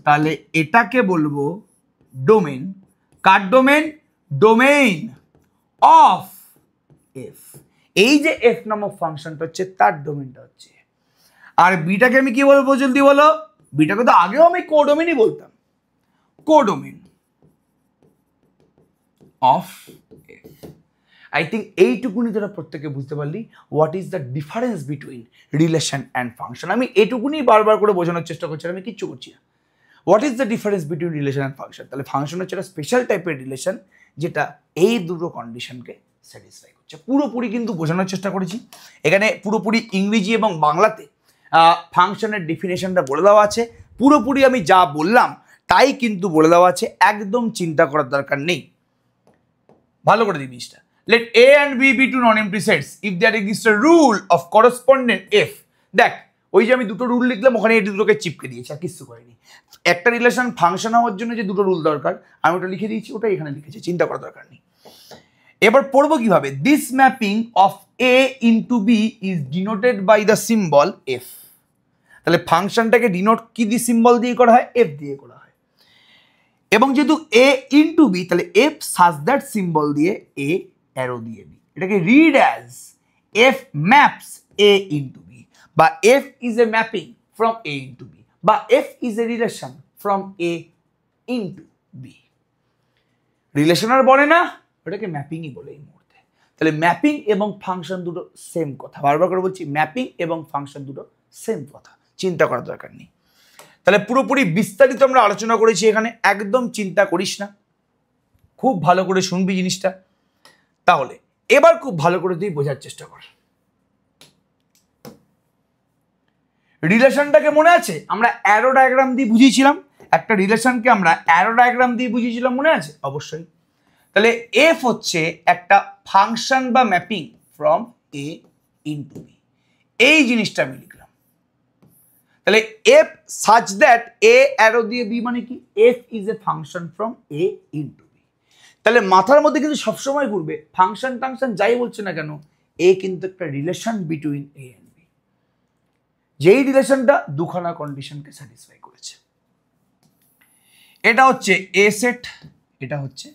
তাহলে এটাকে বলবো domain. Car domain? Domain of F. এই যে এফ নামক ফাংশনটা হচ্ছে তার ডোমেনটা হচ্ছে। আর বিটাকে আমি কি বলবো জলদি বলো? বিটাকে তো আগেও আমি কোডোমেনই বলতাম, codomain of F. I think এইটুকুনি তোরা প্রত্যেকে বুঝতে পারলি what is the difference between relation and function. আমি এটুকুনি বারবার করে বোঝানোর চেষ্টা করছি, আমি কিচ্ছু করছি না। What is the difference between relation and function? তাহলে ফাংশন হচ্ছে একটা স্পেশাল টাইপের রিলেশন যেটা এই দুটো কন্ডিশনকে স্যাটিসফাই করছে। পুরোপুরি কিন্তু বোঝানোর চেষ্টা করেছি। এখানে পুরোপুরি ইংরেজি এবং বাংলাতে ফাংশনের ডেফিনেশনটা বলে দেওয়া আছে। পুরোপুরি আমি যা বললাম তাই কিন্তু বলে দেওয়া আছে, একদম চিন্তা করার দরকার নেই। ভালো করে দিই জিনিসটা। Let A and B be two non-empty sets if there exists a rule of correspondent F. দেখ, ওই যে আমি দুটো রুল লিখলাম, ওখানে এই দুটোকে চিপকে দিয়েছি, আর কিছু করিনি। একটা রিলেশন ফাংশন হওয়ার জন্য যে দুটো রুল দরকার আমি ওটা লিখে দিয়েছি, ওটা এখানে লিখেছি, চিন্তা করার দরকার নেই। এবার পড়বো কিভাবে? This mapping of A into B is denoted by the symbol F. তাহলে ফাংশনটাকে ডিনোট কি দিয়ে সিম্বল দিয়ে করা হয়? F দিয়ে করা হয়। এবং যেহেতু A into B, তাহলে F সাচ দ্যাট সিম্বল দিয়ে A অ্যারো দিয়ে বি। এটাকে read as F maps A into B, বা F is a mapping from A into B, বা F is a relation from A into B. Relation আর বলে না, ওটাকে ম্যাপিংই বলে এই মুহূর্তে। তাহলে ম্যাপিং এবং ফাংশন দুটো সেম কথা, বারবার করে বলছি, ম্যাপিং এবং ফাংশন দুটো সেম কথা, চিন্তা করার দরকার নেই। তাহলে পুরোপুরি বিস্তারিত আমরা আলোচনা করেছি এখানে, একদম চিন্তা করিস না, খুব ভালো করে শুনবি জিনিসটা। তাহলে এবার খুব ভালো করে তুই বোঝার চেষ্টা কর। রিলেশনটাকে মনে আছে আমরা অ্যারো ডায়াগ্রাম দিয়ে বুঝিয়েছিলাম, একটা রিলেশনকে আমরা অ্যারো ডায়াগ্রাম দিয়ে বুঝিয়েছিলাম, মনে আছে? অবশ্যই। তাহলে এফ হচ্ছে একটা ফাংশন বা mapping from A into B, এই জিনিসটা আমি লিখলাম। তাহলে F such that A arrow দিয়ে বি মানে কি? F is a function from A into. তাহলে মাথার মধ্যে কিন্তু সবসময় ঘুরবে ফাংশন টাংশন যাই বলছে না কেন, এ কিন্তু একটা relation between A and B, যেই রিলেশনটা দুখানা কন্ডিশনকে স্যাটিসফাই করেছে। এটা হচ্ছে এ সেট, এটা হচ্ছে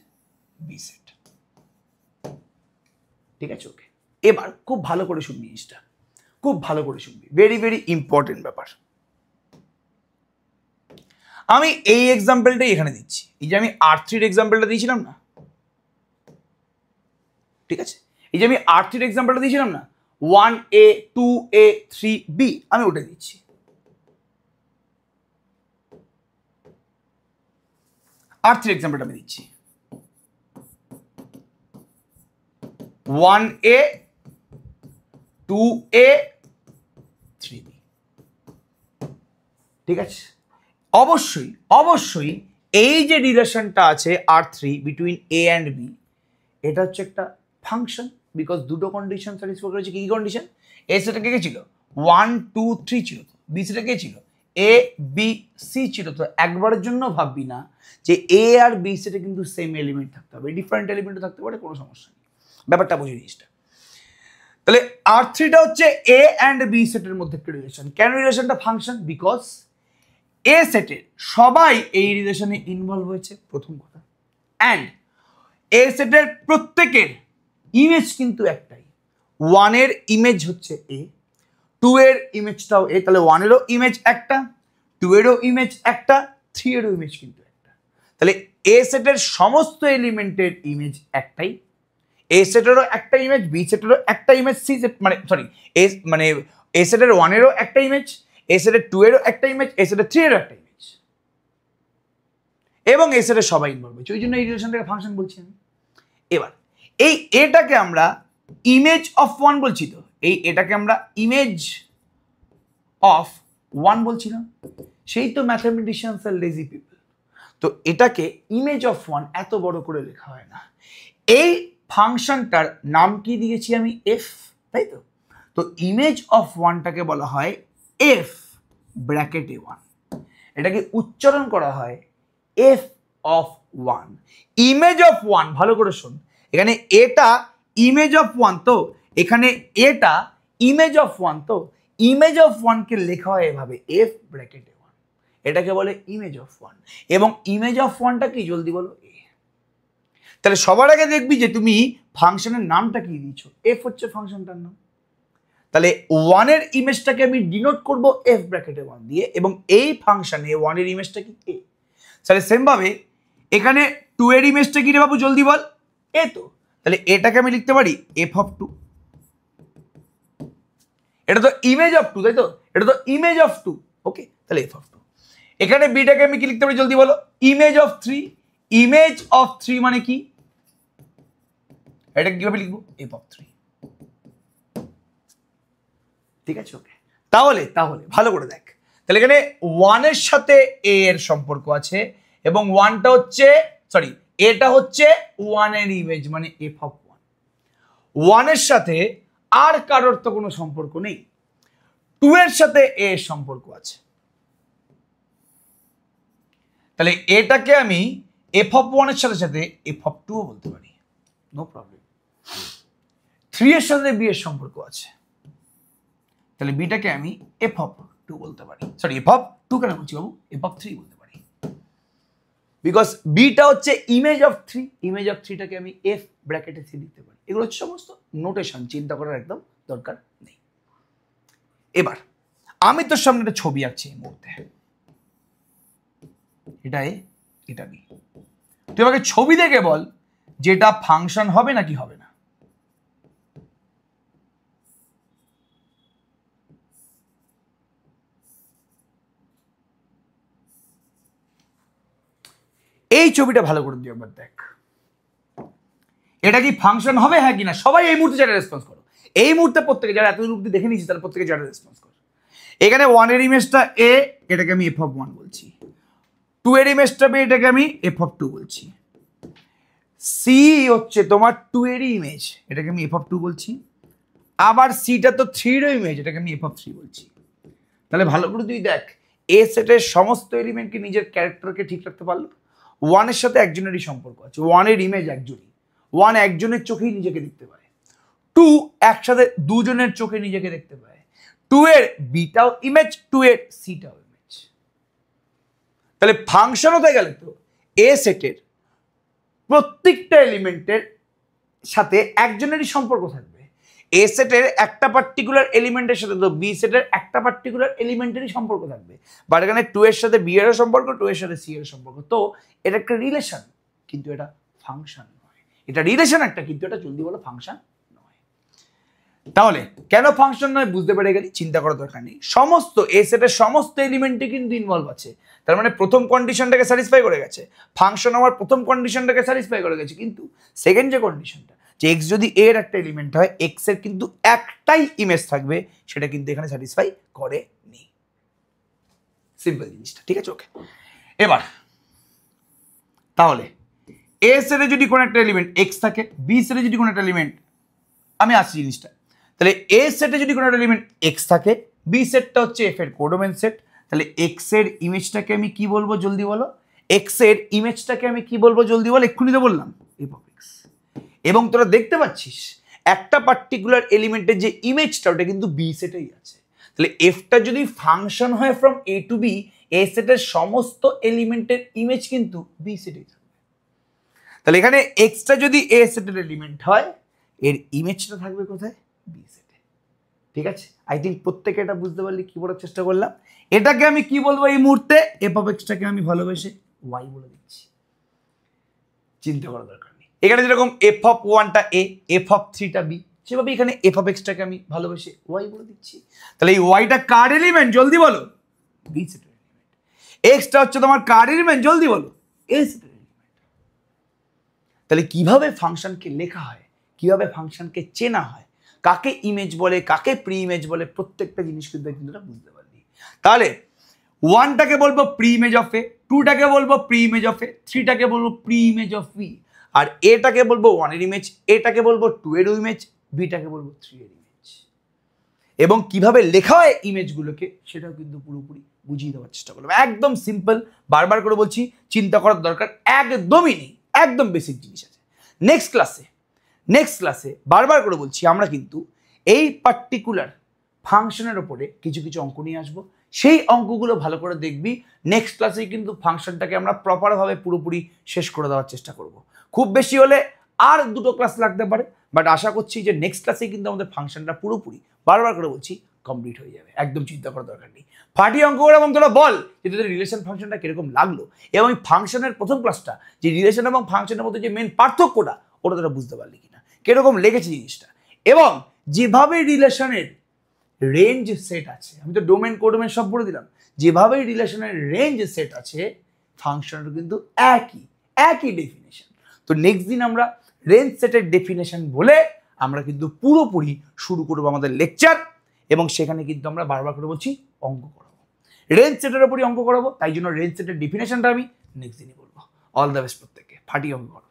বি সেট, ঠিক আছে? ওকে, এবার খুব ভালো করে শুনবি জিনিসটা, খুব ভালো করে শুনবি, ভেরি ভেরি ইম্পর্টেন্ট ব্যাপার। আমি এই এক্সাম্পলটাই এখানে দিচ্ছি, এই যে আমি R3 এক্সাম্পলটা দিয়েছিলাম না, ঠিক আছে? এই যে আমি R3 এক্সাম্পলটা দিয়েছিলাম না, 1A 2A 3B, আমি ওটা দিচ্ছি। R3 এক্সাম্পলটা আমি দিচ্ছি, 1A 2A 3B, ঠিক আছে? অবশ্যই অবশ্যই এই যে রিলেশনটা আছে R3 between A and B, এটা হচ্ছে একটা ফাংশন, বিকজ দুটো কন্ডিশন স্যাটিসফাই করেছে। কি কন্ডিশন? এ সেটা কে ছিল 1 2 3 ছিল, তো বি সেটা কে ছিল এ বি সি ছিল। তো একবারের জন্য ভাববি না যে এ আর বি সেটে কিন্তু সেম এলিমেন্ট থাকতে হবে, ডিফারেন্ট এলিমেন্টও থাকতে পারে, কোনো সমস্যা নেই, ব্যাপারটা বুঝে জিনিসটা। তাহলে R3টা হচ্ছে এ অ্যান্ড বি সেটের মধ্যে একটা রিলেশন। কেন রিলেশনটা ফাংশন? বিকজ এ সেটের সবাই এই রিলেশনে ইনভলভ হয়েছে, প্রথম কথা। অ্যান্ড এ সেটের প্রত্যেকের ইমেজ কিন্তু একটাই, 1 এর ইমেজ হচ্ছে এ, 2 এর ইমেজটাও এ, তাহলে 1 এরও ইমেজ একটা, 2 এরও ইমেজ একটা, 3 এরও ইমেজ কিন্তু একটা। তাহলে এ সেটের সমস্ত এলিমেন্টের ইমেজ একটাই, এ সেটেরও একটা ইমেজ, বি সেটেরও একটা ইমেজ, সি সেট মানে সরি এ সেটের 1 এরও একটা ইমেজ, এ সেটের 2 এরও একটা ইমেজ, এ সেটের 3 এরও একটা ইমেজ, এবং এ সেটের সবাই ইনভলভ হয়েছে, ওই জন্য এই রিলেশনটাকে ফাংশন বলছি আমি। এবার এই এটাকে আমরা ইমেজ অফ 1 বলছি, তো এই এটাকে আমরা ইমেজ অফ 1 বলছিলাম, সেই তো ম্যাথামেটিশিয়ানস আর লেজি পিপল। তো এটাকে ইমেজ অফ 1 এত বড় করে লেখা হয় না। এই ফাংশনটার নাম কি দিয়েছি আমি? এফ, তাই তো? তো ইমেজ অফ 1টাকে বলা হয় এফ ব্র্যাকেটে 1, এটাকে উচ্চারণ করা হয় F of one. Image of one, ভালো করে শোন, এখানে এটা ইমেজ অফ ওয়ান, তো এখানে এটা ইমেজ অফ ওয়ান, তো ইমেজ অফ ওয়ানকে লেখা হয় এভাবে এফ ব্র্যাকেটে ওয়ান, এটাকে বলে ইমেজ অফ ওয়ান। এবং ইমেজ অফ ওয়ানটা কি জলদি বলো? এ। তাহলে সবার আগে দেখবি যে তুমি ফাংশনের নামটা কি দিয়েছো, এফ হচ্ছে ফাংশনটার নাম। তাহলে ওয়ানের ইমেজটাকে আমি ডিনোট করব এফ ব্র্যাকেটে ওয়ান দিয়ে, এবং এই ফাংশনে ওয়ানের ইমেজটা কি? এ। তাহলে সেম ভাবে এখানে টু এর ইমেজটা কি রে বাবু, জলদি বল? এ। তো তাহলে এটাকে আমি লিখতে পারি এফ অফ টু, এটা তো ইমেজ অফ টু, তাই তো? এটা তো ইমেজ অফ টু, ওকে, তাহলে এফ অফ টু। এখানে বিটাকে আমি কি লিখতে পারি জলদি বলো? Image of three. Image of three মানে কি? এটা কিভাবে লিখবো? F of three. ঠিক আছে, ওকে। তাহলে তাহলে ভালো করে দেখ, তাহলে এখানে ওয়ানের সাথে এ এর সম্পর্ক আছে, এবং ওয়ানটা হচ্ছে, সরি, এটা হচ্ছে ওয়ানের ইমেজ মানে এফ অফ ওয়ান। ওয়ানের সাথে আর কারোর তো কোনো সম্পর্ক নেই, টু এর সাথে এ এর সম্পর্ক আছে। তাহলে এটাকে আমি এফ অফ ওয়ানের সাথে সাথে এফ অফ টু বলতে পারি, নো প্রবলেম। থ্রি এর সাথে বি এর সম্পর্ক আছে, তাহলে বিটাকে আমি এফ অফ টু বলতে পারি, সরি এফ অফ টু কেন বলছি বাবু, এফ অফ থ্রি বলতে পারি, because beta is image of three. Image of থ্রিটাকে আমি এফ ব্র্যাকেটে থ্রি লিখতে পারি। এগুলো হচ্ছে সমস্ত নোটেশন, চিন্তা করার একদম দরকার নেই। এবার আমি তোর সামনে একটা ছবি আঁকছি এই মুহূর্তে, এটা এ, এটা বি। তুই আমাকে ছবি দেখে বল যেটা ফাংশন হবে নাকি হবে না? এই ছবিটা ভালো করে দিয়ে একবার দেখ, এটা কি ফাংশন হবে হ্যাঁ কিনা? সবাই এই মুহূর্তে যারা রেসপন্স করো, এই মুহূর্তে প্রত্যেকে যারা এতদিন অব্দি দেখে নিয়েছি তারা প্রত্যেকে যারা রেসপন্স করো। এখানে ওয়ানের ইমেজটা এ, এটাকে আমি এফ অফ ওয়ান বলছি। টু এর ইমেজটা বি, এটাকে আমি এফ অফ টু বলছি। সি হচ্ছে তোমার টু এরই ইমেজ, এটাকে আমি এফ অফ টু বলছি। আবার সিটা তো থ্রিরও ইমেজ, এটাকে আমি এফ অফ থ্রি বলছি। তাহলে ভালো করে তুই দেখ, এ সেটের সমস্ত এলিমেন্টকে নিজের ক্যারেক্টারকে ঠিক রাখতে পারলো। ওয়ানের সাথে একজনেরই সম্পর্ক আছে, ওয়ানের ইমেজ একজনই, ওয়ান একজনের চোখেই নিজেকে দেখতে পায়। টু একসাথে দুজনের চোখে নিজেকে দেখতে পায়। টু এর বিটাও ইমেজ, টু এর সিটাও ইমেজ। তাহলে ফাংশন হতে গেলে তো এ সেটের প্রত্যেকটা এলিমেন্টের সাথে একজনেরই সম্পর্ক থাকবে। এ সেটের একটা পার্টিকুলার এলিমেন্টের সাথে তো বি সেটের একটা পার্টিকুলার এলিমেন্টেরই সম্পর্ক থাকবে। বাট এখানে টু এর সাথে বি এর সম্পর্ক, টু এর সাথে সি এর সম্পর্ক, তো এটা একটা রিলেশন, কিন্তু এটা ফাংশন নয়। এটা রিলেশন একটা, কিন্তু এটা জলদি বলো ফাংশন নয়। তাহলে কেন ফাংশন নয় বুঝতে পেরে গেলি, চিন্তা করার দরকার নেই। সমস্ত এ সেটের সমস্ত এলিমেন্টে কিন্তু ইনভলভ আছে, তার মানে প্রথম কন্ডিশনটাকে স্যাটিসফাই করে গেছে। ফাংশন আমার প্রথম কন্ডিশনটাকে স্যাটিসফাই করে গেছে, কিন্তু সেকেন্ড যে কন্ডিশনটা, যে এক্স যদি এর একটা এলিমেন্ট হয়, এক্স এর কিন্তু একটাই ইমেজ থাকবে, সেটা কিন্তু এখানে স্যাটিসফাই করেনি। সিম্পল জিনিসটা, ঠিক আছে, ওকে। এবার তাহলে এ সেটে যদি কোনো একটা এলিমেন্ট এক্স থাকে, বি সেটে যদি কোনো একটা এলিমেন্ট, আমি আসছি জিনিসটা, তাহলে এ সেটে যদি কোনো একটা এলিমেন্ট এক্স থাকে, বি সেটটা হচ্ছে এফ এর কোডোমেন সেট, তাহলে এক্স এর ইমেজটাকে আমি কি বলবো জলদি বলো? এক্স এর ইমেজটাকে আমি কি বলবো জলদি বলো? এক্ষুনি তো বললাম এফ অফ এক্স। এবং তোরা দেখতে পাচ্ছিস একটা পার্টিকুলার এলিমেন্টের যে ইমেজটা, ওটা কিন্তু বি সেটেই আছে। তাহলে এফটা যদি ফাংশন হয় ফ্রম এ টু বি, এ সেটের সমস্ত এলিমেন্টের ইমেজ কিন্তু বি সেটেই থাকবে। তাহলে এখানে এক্সটা যদি এ সেটের এলিমেন্ট হয়, এর ইমেজটা থাকবে কোথায়? বি সেটে। ঠিক আছে, আই থিঙ্ক প্রত্যেকে এটা বুঝতে পারলি কি বলার চেষ্টা করলাম। এটাকে আমি কি বলবো এই মুহূর্তে? এফ অফ এক্সটাকে আমি ভালোবেসে ওয়াই বলে দিচ্ছি, চিন্তা করার দরকার নেই। এখানে যেরকম এফ অফ ওয়ানটা এ, এফ অফ থ্রিটা বি, সেভাবে এখানে এফ অফ এক্সটাকে আমি ভালোবেসে ওয়াই বলে দিচ্ছি। তাহলে এই ওয়াইটা কার এলিমেন্ট জলদি বলো? বি সেটের এলিমেন্ট। এক্সটা হচ্ছে তোমার কার এলিমেন্ট জলদি বলো? এ সেটের এলিমেন্ট। তাহলে কিভাবে ফাংশনকে লেখা হয়, কিভাবে ফাংশনকে চেনা হয়, কাকে ইমেজ বলে, কাকে প্রি ইমেজ বলে, প্রত্যেকটা জিনিস কিন্তু বুঝতে পারলি। তাহলে ওয়ানটাকে বলবো প্রি ইমেজ অফ এ, টুটাকে বলবো প্রি ইমেজ অফ এ, থ্রিটাকে বলবো প্রি ইমেজ অফ বি, আর এটাকে বলবো ওয়ানের ইমেজ, এটাকে বলবো টু এর ইমেজ, বিটাকে বলবো থ্রি এর ইমেজ। এবং কিভাবে লেখা হয় ইমেজগুলোকে সেটাও কিন্তু পুরোপুরি বুঝিয়ে দেওয়ার চেষ্টা করলাম। একদম সিম্পল, বারবার করে বলছি, চিন্তা করার দরকার একদমই নেই, একদম বেসিক জিনিস আছে। নেক্সট ক্লাসে বারবার করে বলছি, আমরা কিন্তু এই পার্টিকুলার ফাংশনের ওপরে কিছু কিছু অঙ্ক নিয়ে আসবো। সেই অঙ্কগুলো ভালো করে দেখবি। নেক্সট ক্লাসে কিন্তু ফাংশনটাকে আমরা প্রপারভাবে পুরোপুরি শেষ করে দেওয়ার চেষ্টা করব। খুব বেশি হলে আর 2টো ক্লাস লাগতে পারে, বাট আশা করছি যে নেক্সট ক্লাসে কিন্তু আমাদের ফাংশনটা পুরোপুরি, বারবার করে বলছি, কমপ্লিট হয়ে যাবে। একদম চিন্তা করার দরকার নেই। ফাটিয়ে অঙ্ক করে এবং তোরা বল যে তোদের রিলেশন ফাংশনটা কিরকম লাগলো, এবং এই ফাংশনের প্রথম ক্লাসটা যে রিলেশন এবং ফাংশনের মধ্যে যে মেন পার্থক্যটা ওটা তোরা বুঝতে পারলি কিনা, কিরকম লেগেছে জিনিসটা, এবং যেভাবে রিলেশনের রেঞ্জ সেট আছে, আমি তো ডোমেন কোডোমেন সব বলে দিলাম, যেভাবে রিলেশনের রেঞ্জ সেট আছে ফাংশনের কিন্তু একই ডেফিনেশন। তো নেক্সট দিন আমরা রেঞ্জ সেটের ডেফিনেশন বলে আমরা কিন্তু পুরোপুরি শুরু করবো আমাদের লেকচার, এবং সেখানে কিন্তু আমরা বারবার করে বলছি অঙ্ক করাবো, রেঞ্জ সেটের উপরই অঙ্ক করাবো। তাই জন্য রেঞ্জ সেটের ডেফিনেশনটা আমি নেক্সট দিনই বলবো। অল দ্য বেস্ট প্রত্যেককে, ফাটিয়ে অঙ্ক করো।